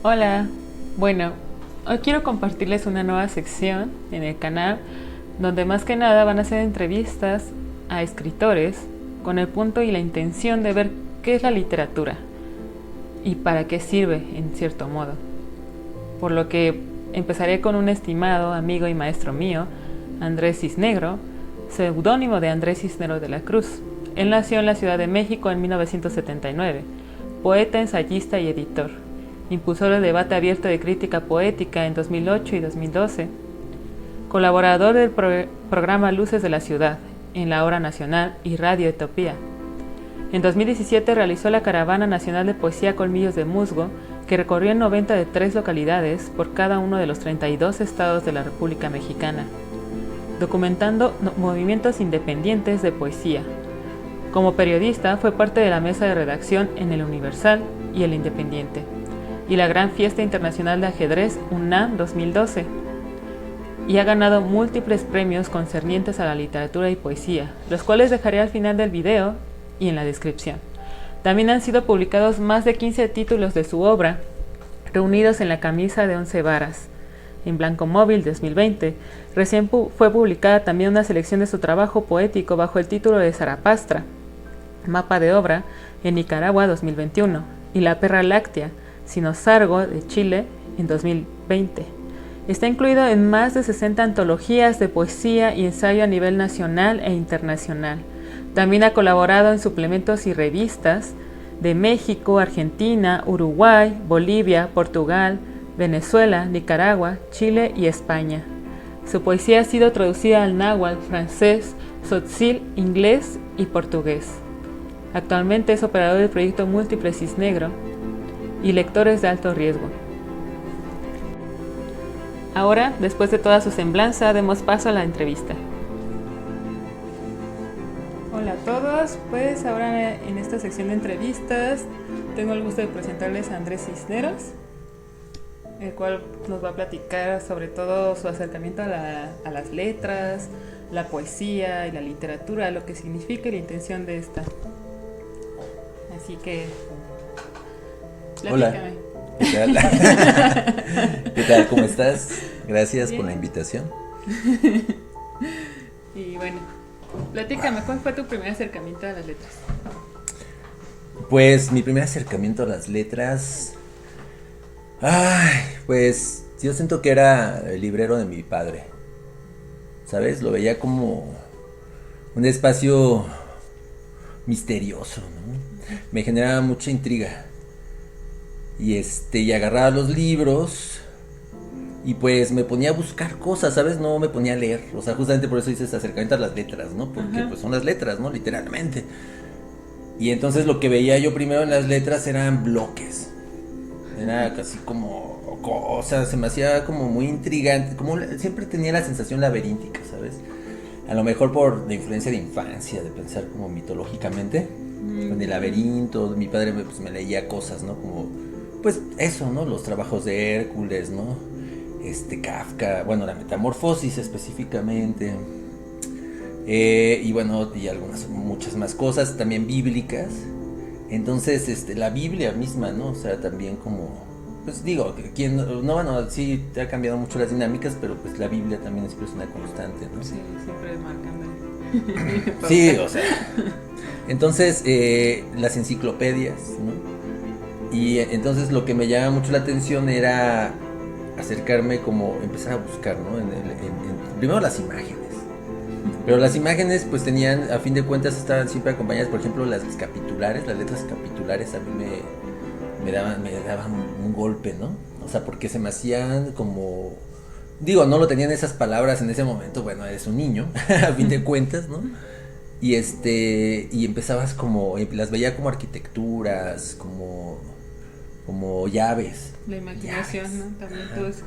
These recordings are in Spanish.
Hola, bueno, hoy quiero compartirles una nueva sección en el canal donde más que nada van a hacer entrevistas a escritores con el punto y la intención de ver qué es la literatura y para qué sirve en cierto modo. Por lo que empezaré con un estimado amigo y maestro mío, Andrés Cisnegro, seudónimo de Andrés Cisneros de la Cruz. Él nació en la Ciudad de México en 1979, poeta, ensayista y editor. Impulsor del debate abierto de crítica poética en 2008 y 2012, colaborador del programa Luces de la Ciudad en la Hora Nacional y Radio Etopía. En 2017 realizó la Caravana Nacional de Poesía Colmillos de Musgo, que recorrió en 93 localidades por cada uno de los 32 estados de la República Mexicana, documentando movimientos independientes de poesía. Como periodista fue parte de la mesa de redacción en El Universal y El Independiente, y la Gran Fiesta Internacional de Ajedrez UNAM 2012, y ha ganado múltiples premios concernientes a la literatura y poesía, los cuales dejaré al final del video y en la descripción. También han sido publicados más de 15 títulos de su obra, reunidos en La camisa de 11 varas, en Blanco Móvil 2020. Recién fue publicada también una selección de su trabajo poético bajo el título de Zarapastra, mapa de obra, en Nicaragua 2021, y La perra láctea, Sinosargo de Chile en 2020. Está incluido en más de 60 antologías de poesía y ensayo a nivel nacional e internacional. También ha colaborado en suplementos y revistas de México, Argentina, Uruguay, Bolivia, Portugal, Venezuela, Nicaragua, Chile y España. Su poesía ha sido traducida al náhuatl, francés, tzotzil, inglés y portugués. Actualmente es operador del proyecto Múltiple Cisnegro y Lectores de Alto Riesgo. Ahora, después de toda su semblanza, demos paso a la entrevista. Hola a todos, pues ahora en esta sección de entrevistas tengo el gusto de presentarles a Andrés Cisneros, el cual nos va a platicar sobre todo su acercamiento a las letras, la poesía y la literatura, lo que significa y la intención de esta. Así que hola, ¿qué tal? ¿Qué tal? ¿Cómo estás? Gracias por la invitación. Y bueno, platícame, ¿cuál fue tu primer acercamiento a las letras? Pues mi primer acercamiento a las letras, pues yo siento que era el librero de mi padre, ¿sabes? Lo veía como un espacio misterioso, ¿no? Me generaba mucha intriga. Y agarraba los libros y pues me ponía a buscar cosas, ¿sabes? No me ponía a leer, o sea, justamente por eso dices acercamiento a las letras, ¿no? Porque pues son las letras, ¿no? Literalmente. Y entonces lo que veía yo primero en las letras eran bloques. Era casi como, o sea, se me hacía como muy intrigante, como siempre tenía la sensación laberíntica, ¿sabes? A lo mejor por la influencia de infancia, de pensar como mitológicamente, en el laberinto. Mi padre pues me leía cosas, ¿no? Como pues eso, ¿no? Los trabajos de Hércules, ¿no? Kafka, bueno, la Metamorfosis específicamente. Y bueno, y muchas más cosas, también bíblicas. Entonces, la Biblia misma, ¿no? O sea, también como, pues digo, bueno, sí te ha cambiado mucho las dinámicas, pero pues la Biblia también siempre es una constante, ¿no? Sí, siempre marcando. Sí, o sea. Entonces, las enciclopedias, ¿no? Y entonces lo que me llama mucho la atención era acercarme, como empezar a buscar, ¿no? Primero las imágenes. Pero las imágenes pues tenían, a fin de cuentas, estaban siempre acompañadas, por ejemplo, las capitulares, las letras capitulares a mí me daban un golpe, ¿no? O sea, porque se me hacían como, digo, no lo tenían esas palabras en ese momento, bueno, eres un niño, a fin de cuentas, ¿no? Y empezabas como, las veía como arquitecturas, como llaves. La imaginación, llaves, ¿no? También todo eso.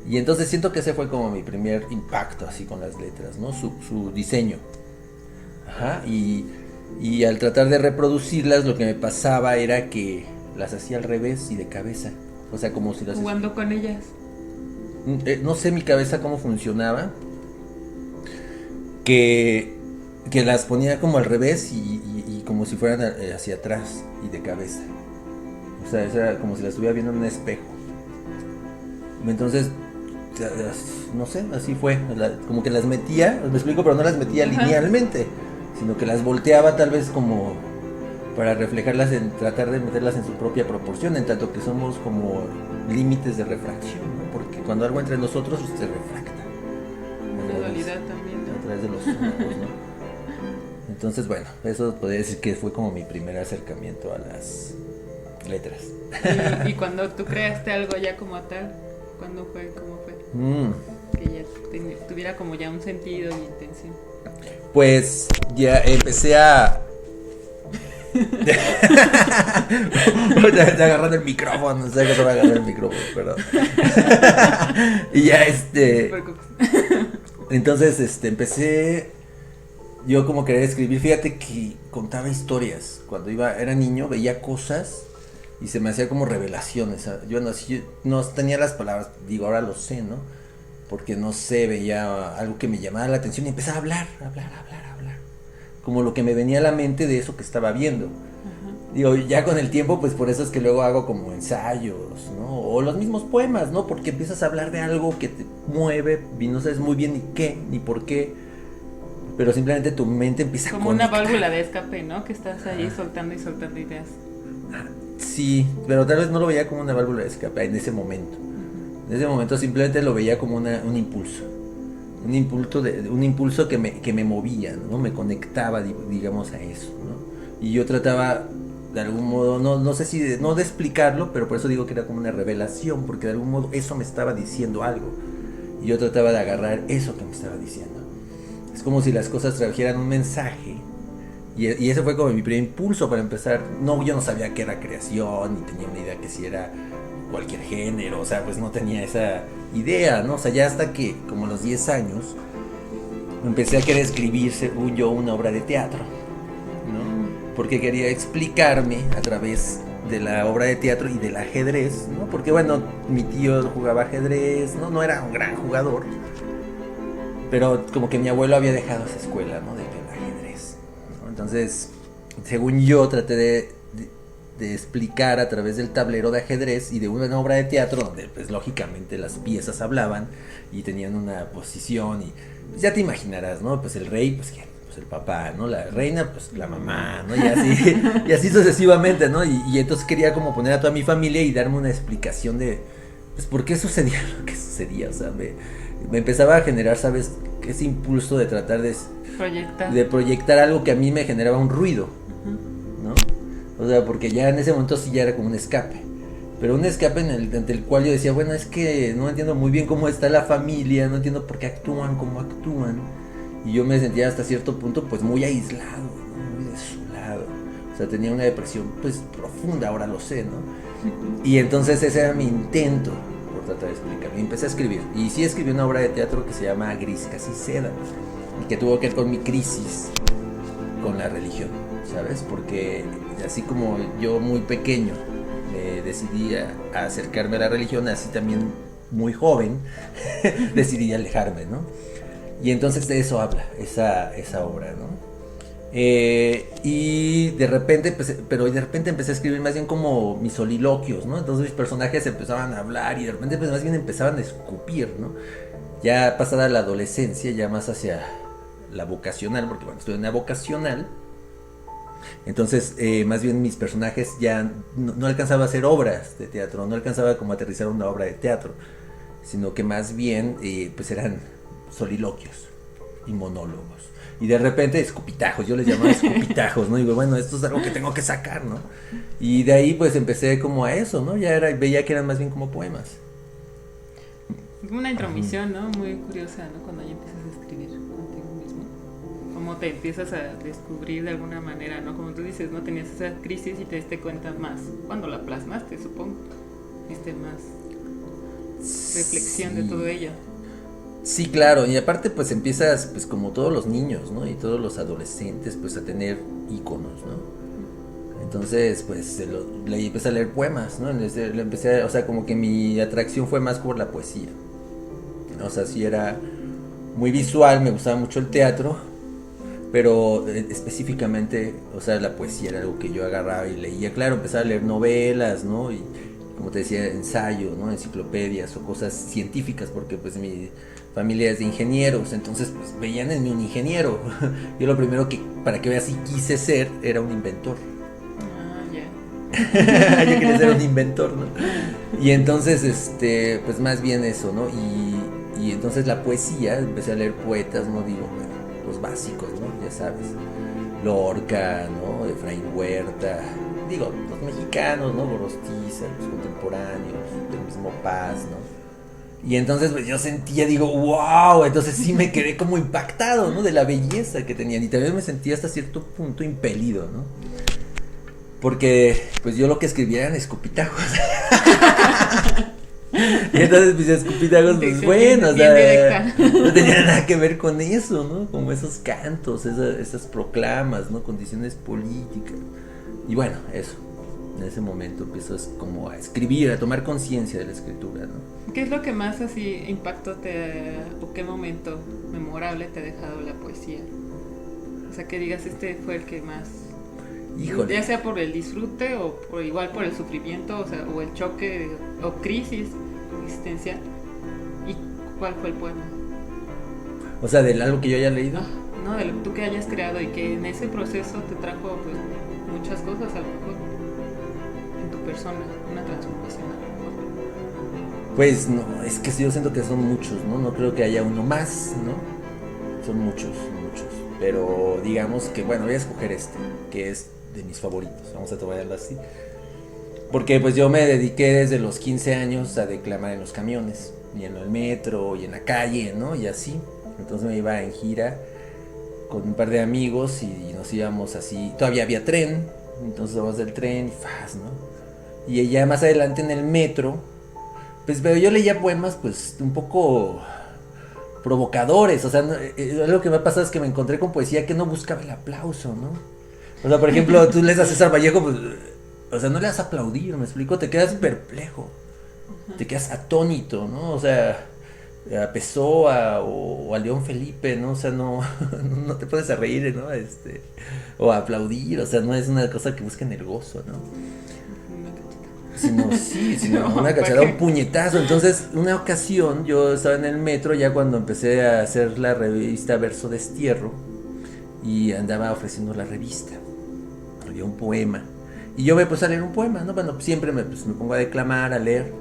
Y entonces siento que ese fue como mi primer impacto así con las letras, ¿no? Su diseño. Ajá. Y al tratar de reproducirlas, lo que me pasaba era que las hacía al revés y de cabeza. O sea, como si las... Jugando con ellas. No sé mi cabeza cómo funcionaba. Que las ponía como al revés y como si fueran hacia atrás y de cabeza. O sea, era como si las estuviera viendo en un espejo. Entonces, no sé, así fue, como que las metía, me explico, pero no las metía linealmente, sino que las volteaba tal vez como para reflejarlas, tratar de meterlas en su propia proporción, en tanto que somos como límites de refracción, ¿no? Porque cuando algo entra en nosotros se refracta. La dualidad también, ¿no? A través de los ojos, ¿no? Entonces, bueno, eso podría decir que fue como mi primer acercamiento a las letras. Y cuando tú creaste algo ya como tal, ¿cuándo fue? ¿Cómo fue? Que ya tuviera como ya un sentido y intención. Pues ya empecé a... Te agarrando el micrófono, no sé que se va a agarrar el micrófono, perdón. Y ya entonces empecé yo como querer escribir. Fíjate que contaba historias. Cuando era niño veía cosas y se me hacía como revelaciones. Yo no tenía las palabras, digo, ahora lo sé, ¿no? Porque no sé, veía algo que me llamaba la atención y empezaba a hablar. Como lo que me venía a la mente de eso que estaba viendo. Digo, ya con el tiempo, pues por eso es que luego hago como ensayos, ¿no? O los mismos poemas, ¿no? Porque empiezas a hablar de algo que te mueve y no sabes muy bien ni qué, ni por qué. Pero simplemente tu mente empieza como a conectar. Una válvula de escape, ¿no? Que estás ahí soltando y soltando ideas. Sí, pero tal vez no lo veía como una válvula de escape en ese momento. En ese momento simplemente lo veía como un impulso. Un impulso que me movía, ¿no? Me conectaba, digamos, a eso, ¿no? Y yo trataba de algún modo, no sé si no de explicarlo, pero por eso digo que era como una revelación, porque de algún modo eso me estaba diciendo algo. Y yo trataba de agarrar eso que me estaba diciendo. Es como si las cosas trajeran un mensaje. Y ese fue como mi primer impulso para empezar. No, yo no sabía qué era creación, ni tenía una idea que si era cualquier género, o sea, pues no tenía esa idea, ¿no? O sea, ya hasta que, como a los 10 años, empecé a querer escribir, según yo, una obra de teatro, ¿no? Porque quería explicarme a través de la obra de teatro y del ajedrez, ¿no? Porque, bueno, mi tío jugaba ajedrez, no era un gran jugador, pero como que mi abuelo había dejado esa escuela, ¿no? Del ajedrez, ¿no? Entonces, según yo, traté de explicar a través del tablero de ajedrez y de una obra de teatro donde pues lógicamente las piezas hablaban y tenían una posición y pues, ya te imaginarás, ¿no? Pues el rey, pues ¿quién? Pues el papá, ¿no? La reina, pues la mamá, ¿no? Y así sucesivamente, ¿no? Y entonces quería como poner a toda mi familia y darme una explicación de pues por qué sucedía lo que sucedía, o sea, me empezaba a generar, ¿sabes? Ese impulso de tratar de proyectar algo que a mí me generaba un ruido, ¿no? O sea, porque ya en ese momento sí ya era como un escape. Pero un escape ante el cual yo decía, bueno, es que no entiendo muy bien cómo está la familia, no entiendo por qué actúan como actúan. Y yo me sentía hasta cierto punto pues muy aislado, ¿no? Muy desolado. O sea, tenía una depresión pues profunda, ahora lo sé, ¿no? Y entonces ese era mi intento por tratar de explicarme. Y empecé a escribir. Y sí escribí una obra de teatro que se llama Gris Casi Seda. Y que tuvo que ver con mi crisis con la religión, ¿sabes? Porque así como yo muy pequeño me decidí a acercarme a la religión, así también muy joven decidí alejarme, ¿no? Y entonces de eso habla esa obra, ¿no? Y de repente, empecé a escribir más bien como mis soliloquios, ¿no? Entonces mis personajes empezaban a hablar y de repente pues más bien empezaban a escupir, ¿no? Ya pasada la adolescencia, ya más hacia la vocacional, porque bueno, estuve en la vocacional. Entonces, más bien mis personajes ya no alcanzaba a hacer obras de teatro, no alcanzaba como a aterrizar una obra de teatro, sino que más bien pues eran soliloquios y monólogos. Y de repente escupitajos, yo les llamaba escupitajos, ¿no? Y digo, bueno, esto es algo que tengo que sacar, ¿no? Y de ahí pues empecé como a eso, ¿no? Veía que eran más bien como poemas. Una intromisión, ¿no? Muy curiosa, ¿no? Cuando ya empiezas a escribir contigo mismo. Cómo te empiezas a descubrir de alguna manera, ¿no? Como tú dices, ¿no? Tenías esa crisis y te diste cuenta más cuando la plasmaste, supongo. Viste más reflexión de todo ello. Sí, claro, y aparte pues empiezas pues como todos los niños, ¿no? Y todos los adolescentes pues a tener íconos, ¿no? Entonces pues le empecé a leer poemas, ¿no? O sea, como que mi atracción fue más por la poesía. O sea, sí era muy visual, me gustaba mucho el teatro, pero específicamente, o sea, la poesía era algo que yo agarraba y leía. Claro, empecé a leer novelas, ¿no? Y como te decía, ensayo, ¿no? Enciclopedias o cosas científicas, porque pues mi familia es de ingenieros, entonces pues veían en mí un ingeniero. Yo lo primero que, para que veas si quise ser, era un inventor. Yo quería ser un inventor, ¿no? Y entonces, pues más bien eso, ¿no? Y entonces la poesía, empecé a leer poetas, no digo, bueno, los básicos, ¿no? Ya sabes, Lorca, ¿no? Efraín Huerta, digo, los mexicanos, ¿no? Gorostiza, los contemporáneos, del mismo Paz, ¿no? Y entonces pues yo sentía, digo, wow, entonces sí me quedé como impactado, ¿no? De la belleza que tenían, y también me sentía hasta cierto punto impelido, ¿no? Porque pues yo lo que escribía eran escupitajos. Y entonces mis escupitajos, pues bueno, o sea, no tenía nada que ver con eso, ¿no? Como esos cantos, esas proclamas, ¿no? Condiciones políticas. Y bueno, eso. En ese momento empiezo como a escribir, a tomar conciencia de la escritura, ¿no? ¿Qué es lo que más así impacto o qué momento memorable te ha dejado la poesía? O sea, que digas, este fue el que más... Híjole. Ya sea por el disfrute o igual por el sufrimiento, o sea, o el choque o crisis existencial. ¿Y cuál fue el poema? O sea, de algo que yo haya leído. No, de lo que tú que hayas creado y que en ese proceso te trajo pues muchas cosas a lo mejor en tu persona, una transformación a lo mejor. Pues no, es que yo siento que son muchos, ¿no? No creo que haya uno más, ¿no? Son muchos. Pero digamos que, bueno, voy a escoger que es de mis favoritos, vamos a tomarlo así. Porque pues yo me dediqué desde los 15 años a declamar en los camiones, y en el metro, y en la calle, ¿no? Y así. Entonces me iba en gira con un par de amigos y nos íbamos así. Todavía había tren, entonces vamos del tren y faz, ¿no? Y ya más adelante en el metro, pues pero yo leía poemas pues un poco provocadores, o sea, lo que me ha pasado es que me encontré con poesía que no buscaba el aplauso, ¿no? O sea, por ejemplo, tú lees a César Vallejo, pues, o sea, no le das a aplaudir, ¿me explico? Te quedas perplejo, te quedas atónito, ¿no? O sea, a Pessoa o a León Felipe, ¿no? O sea, no te pones a reír, ¿no? O a aplaudir, o sea, no es una cosa que busquen el gozo, ¿no? Sino una cachada, un puñetazo. Entonces, una ocasión yo estaba en el metro ya cuando empecé a hacer la revista Verso Destierro y andaba ofreciendo la revista. Había un poema y yo me puse a leer un poema, ¿no? Bueno, siempre me pongo a declamar, a leer.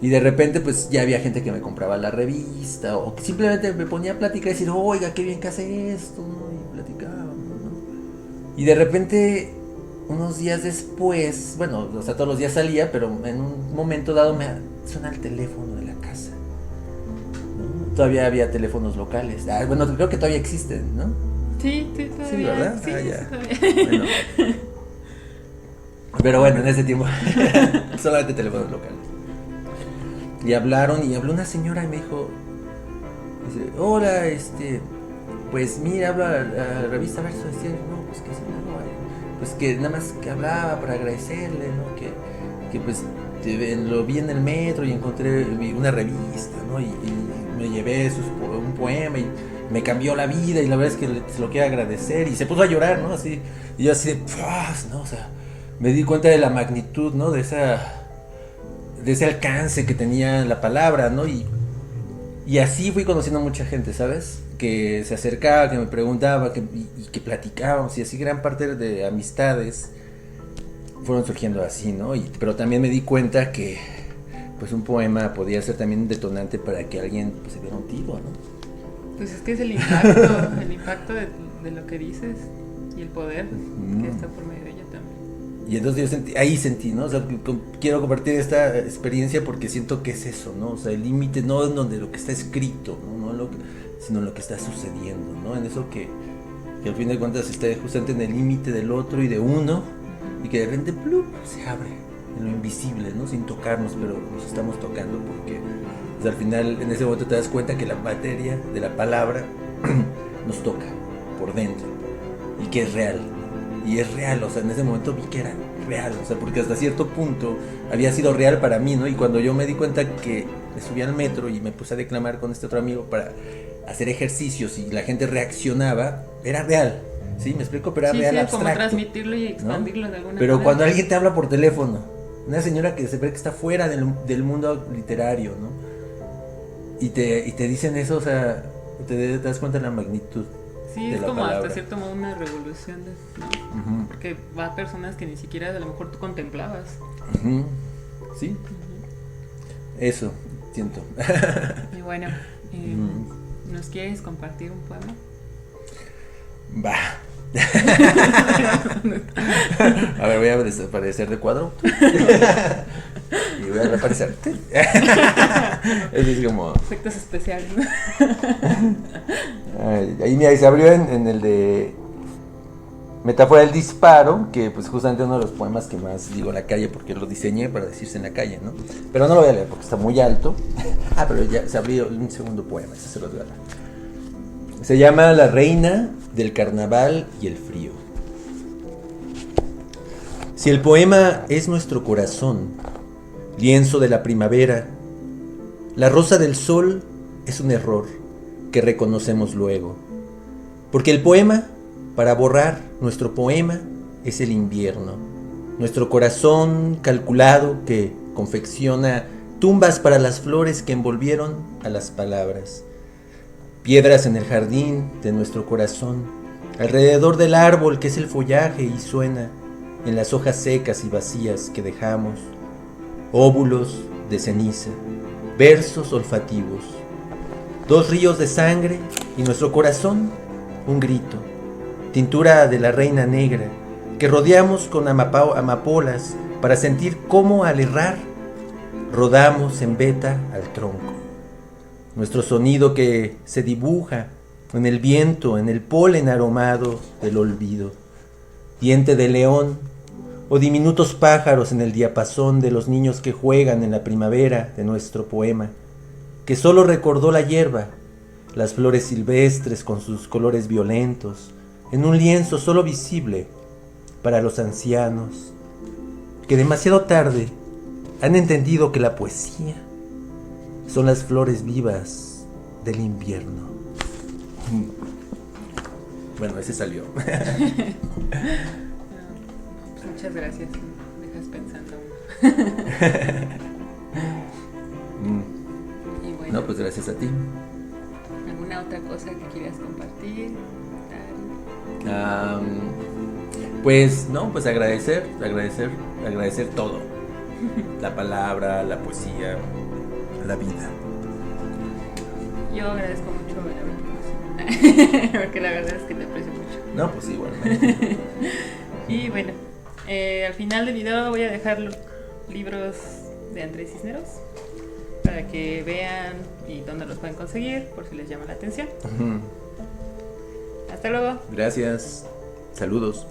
Y de repente pues ya había gente que me compraba la revista o que simplemente me ponía a platicar y decir, oiga, qué bien que hace esto, ¿no? Y platicábamos, ¿no? Y de repente unos días después, bueno, o sea, todos los días salía, pero en un momento dado me suena el teléfono de la casa, ¿no? Todavía había teléfonos locales. Bueno, creo que todavía existen, ¿no? Sí, todavía. Sí, ¿verdad? Sí, ya. Todavía. Bueno. Pero bueno, en ese tiempo solamente teléfonos locales. Y hablaron y habló una señora y me dijo, dice, hola, pues mira, habla la revista Verso Destierro. No, pues que se pues que nada más que hablaba para agradecerle, ¿no? Que pues lo vi en el metro y encontré una revista, ¿no? Y me llevé un poema y me cambió la vida y la verdad es que se lo quiero agradecer. Y se puso a llorar, ¿no? Así, y yo así de, ¿no? O sea, me di cuenta de la magnitud, ¿no? De ese alcance que tenía la palabra, ¿no? Y así fui conociendo a mucha gente, ¿sabes? Que se acercaba, que me preguntaba, y que platicábamos, y así gran parte de amistades fueron surgiendo así, ¿no? Pero también me di cuenta que pues un poema podía ser también un detonante para que alguien pues, se diera un tiro, ¿no? Pues es que es el impacto de lo que dices y el poder que está por medio de ella también. Y entonces yo sentí, ¿no? O sea, quiero compartir esta experiencia porque siento que es eso, ¿no? O sea, el límite no es donde lo que está escrito, ¿no? Sino lo que está sucediendo, ¿no? En eso que al fin de cuentas está justamente en el límite del otro y de uno, y que de repente ¡plup! Se abre en lo invisible, ¿no? Sin tocarnos, pero nos estamos tocando porque pues, al final en ese momento te das cuenta que la materia de la palabra nos toca por dentro y que es real. Y es real, o sea, en ese momento vi que era real, o sea, porque hasta cierto punto había sido real para mí, ¿no? Y cuando yo me di cuenta que me subí al metro y me puse a declamar con este otro amigo para hacer ejercicios y la gente reaccionaba, era real, ¿sí? Me explico, pero era real, sí, abstracto. como transmitirlo y expandirlo, ¿no? De alguna Pero manera. cuando alguien te habla por teléfono, Una señora que se ve que está fuera del mundo literario, ¿no? Y te dicen eso, o sea, te das cuenta de la magnitud. Sí, de es la como palabra. hasta cierto modo una revolución, ¿no? Porque va a personas que ni siquiera a lo mejor tú contemplabas. Sí, eso siento. Y bueno, ¿nos quieres compartir un poema? Va. A ver, voy a desaparecer de cuadro. Y voy a reaparecer. Eso es como. Efectos especiales, ¿no? Ahí mira, se abrió en el de Metáfora del disparo, que pues justamente uno de los poemas que más digo en la calle, porque lo diseñé para decirse en la calle, ¿no? Pero no lo voy a leer porque está muy alto. Pero ya se abrió un segundo poema, ese se lo voy a dar. Se llama La reina del carnaval y el frío. Si el poema es nuestro corazón, lienzo de la primavera, la rosa del sol es un error que reconocemos luego. Porque el poema, para borrar nuestro poema, es el invierno. Nuestro corazón calculado que confecciona tumbas para las flores que envolvieron a las palabras. Piedras en el jardín de nuestro corazón, alrededor del árbol que es el follaje y suena en las hojas secas y vacías que dejamos, óvulos de ceniza, versos olfativos, 2 ríos de sangre y nuestro corazón, un grito, tintura de la reina negra que rodeamos con amapolas para sentir cómo al errar rodamos en veta al tronco. Nuestro sonido que se dibuja en el viento, en el polen aromado del olvido. Diente de león o diminutos pájaros en el diapasón de los niños que juegan en la primavera de nuestro poema, que solo recordó la hierba, las flores silvestres con sus colores violentos, en un lienzo solo visible para los ancianos, que demasiado tarde han entendido que la poesía son las flores vivas del invierno. Bueno, ese salió. Pues muchas gracias, me dejas pensando. Y bueno, No, pues gracias a ti. ¿alguna otra cosa que quieras compartir? Pues no, pues agradecer todo. La palabra, la poesía, la vida. Yo agradezco mucho haber venido, porque la verdad es que te aprecio mucho. No, pues igual. Y bueno, al final del video voy a dejar los libros de Andrés Cisneros para que vean y dónde los pueden conseguir por si les llama la atención. Hasta luego. Gracias. Saludos.